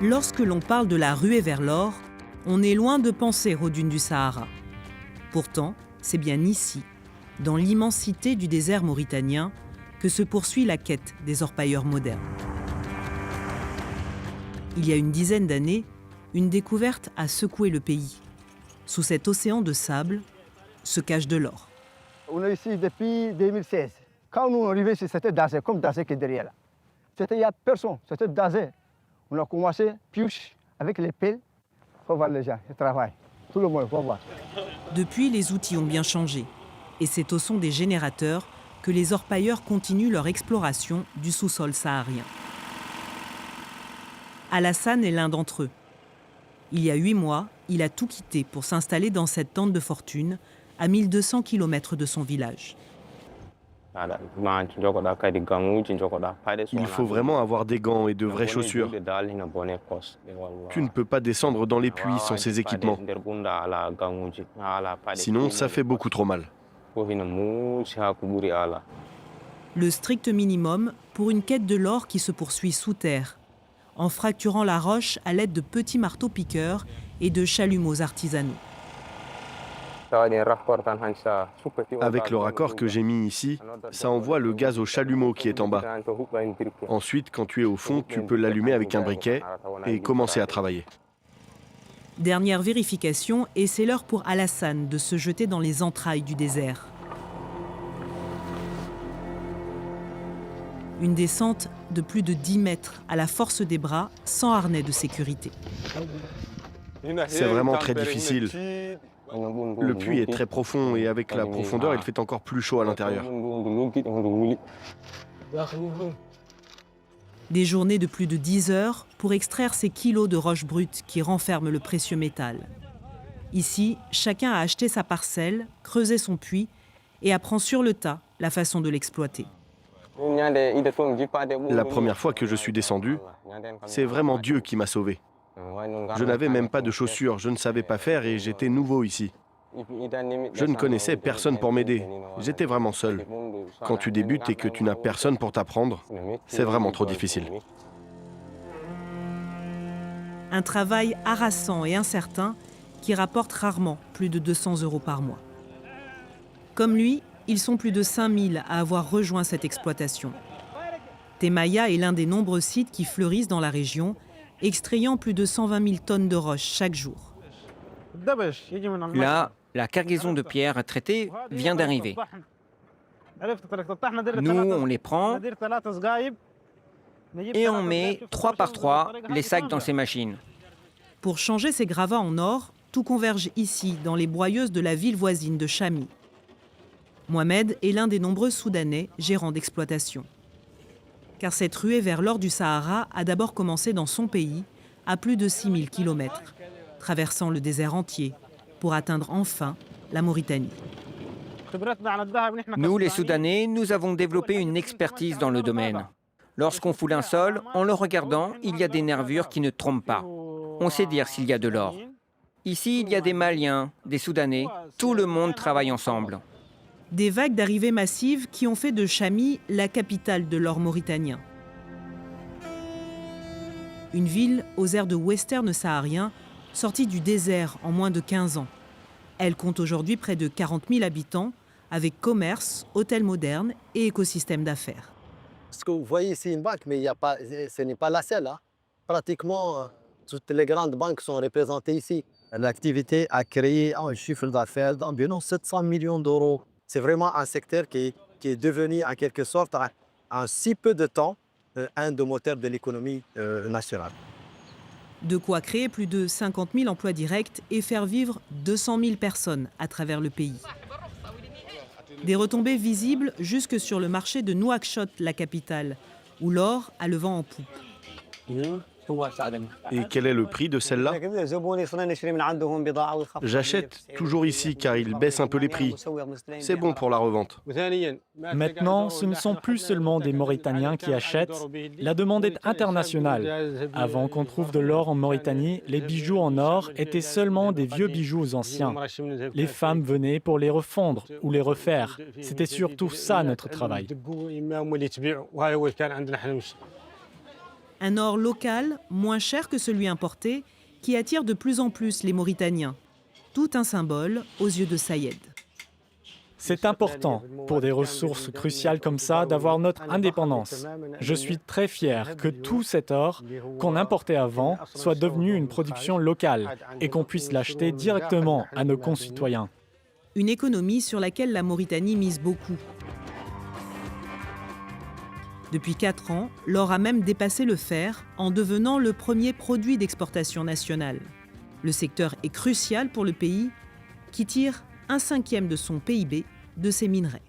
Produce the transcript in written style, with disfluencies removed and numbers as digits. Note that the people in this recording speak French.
Lorsque l'on parle de la ruée vers l'or, on est loin de penser aux dunes du Sahara. Pourtant, c'est bien ici, dans l'immensité du désert mauritanien, que se poursuit la quête des orpailleurs modernes. Il y a une dizaine d'années, une découverte a secoué le pays. Sous cet océan de sable se cache de l'or. On est ici depuis 2016. Quand nous sommes arrivés, c'était danger, comme danger qui est derrière là. Il n'y a personne, c'était danger. On a commencé, pioche, avec les pelles. Il faut voir les gens, ils travaillent. Tout le monde, il faut voir. Depuis, les outils ont bien changé. Et c'est au son des générateurs que les orpailleurs continuent leur exploration du sous-sol saharien. Alassane est l'un d'entre eux. Il y a 8 mois, il a tout quitté pour s'installer dans cette tente de fortune, à 1200 km de son village. Il faut vraiment avoir des gants et de vraies chaussures. Tu ne peux pas descendre dans les puits sans ces équipements. Sinon, ça fait beaucoup trop mal. Le strict minimum pour une quête de l'or qui se poursuit sous terre, en fracturant la roche à l'aide de petits marteaux-piqueurs et de chalumeaux artisanaux. Avec le raccord que j'ai mis ici, ça envoie le gaz au chalumeau qui est en bas. Ensuite, quand tu es au fond, tu peux l'allumer avec un briquet et commencer à travailler. Dernière vérification, et c'est l'heure pour Alassane de se jeter dans les entrailles du désert. Une descente de plus de 10 mètres à la force des bras, sans harnais de sécurité. C'est vraiment très difficile. Le puits est très profond et avec la profondeur, il fait encore plus chaud à l'intérieur. Des journées de plus de 10 heures pour extraire ces kilos de roches brutes qui renferment le précieux métal. Ici, chacun a acheté sa parcelle, creusé son puits et apprend sur le tas la façon de l'exploiter. La première fois que je suis descendu, c'est vraiment Dieu qui m'a sauvé. Je n'avais même pas de chaussures, je ne savais pas faire et j'étais nouveau ici. Je ne connaissais personne pour m'aider, j'étais vraiment seul. Quand tu débutes et que tu n'as personne pour t'apprendre, c'est vraiment trop difficile. Un travail harassant et incertain qui rapporte rarement plus de 200 € par mois. Comme lui, ils sont plus de 5000 à avoir rejoint cette exploitation. Temaya est l'un des nombreux sites qui fleurissent dans la région, extrayant plus de 120 000 tonnes de roches chaque jour. Là, la cargaison de pierres à traiter vient d'arriver. Nous, on les prend et on met 3 par 3 les sacs dans ces machines. Pour changer ces gravats en or, tout converge ici, dans les broyeuses de la ville voisine de Chami. Mohamed est l'un des nombreux Soudanais gérants d'exploitation. Car cette ruée vers l'or du Sahara a d'abord commencé dans son pays, à plus de 6000 km, traversant le désert entier, pour atteindre enfin la Mauritanie. Nous, les Soudanais, nous avons développé une expertise dans le domaine. Lorsqu'on foule un sol, en le regardant, il y a des nervures qui ne trompent pas. On sait dire s'il y a de l'or. Ici, il y a des Maliens, des Soudanais, tout le monde travaille ensemble. Des vagues d'arrivées massives qui ont fait de Chami la capitale de l'or mauritanien. Une ville aux airs de western saharien, sortie du désert en moins de 15 ans. Elle compte aujourd'hui près de 40 000 habitants, avec commerce, hôtels modernes et écosystème d'affaires. Ce que vous voyez ici, une banque, mais ce n'est pas la seule. Pratiquement toutes les grandes banques sont représentées ici. L'activité a créé un chiffre d'affaires d'environ 700 millions d'euros. C'est vraiment un secteur qui est devenu en quelque sorte, en si peu de temps, un des moteurs de l'économie nationale. De quoi créer plus de 50 000 emplois directs et faire vivre 200 000 personnes à travers le pays. Des retombées visibles jusque sur le marché de Nouakchott, la capitale, où l'or a le vent en poupe. Et quel est le prix de celle-là? J'achète toujours ici car ils baissent un peu les prix. C'est bon pour la revente. Maintenant, ce ne sont plus seulement des Mauritaniens qui achètent. La demande est internationale. Avant qu'on trouve de l'or en Mauritanie, les bijoux en or étaient seulement des vieux bijoux anciens. Les femmes venaient pour les refondre ou les refaire. C'était surtout ça notre travail. Un or local, moins cher que celui importé, qui attire de plus en plus les Mauritaniens. Tout un symbole aux yeux de Sayed. C'est important, pour des ressources cruciales comme ça, d'avoir notre indépendance. Je suis très fier que tout cet or qu'on importait avant soit devenu une production locale et qu'on puisse l'acheter directement à nos concitoyens. Une économie sur laquelle la Mauritanie mise beaucoup. Depuis 4 ans, l'or a même dépassé le fer en devenant le premier produit d'exportation nationale. Le secteur est crucial pour le pays qui tire 1/5 de son PIB de ces minerais.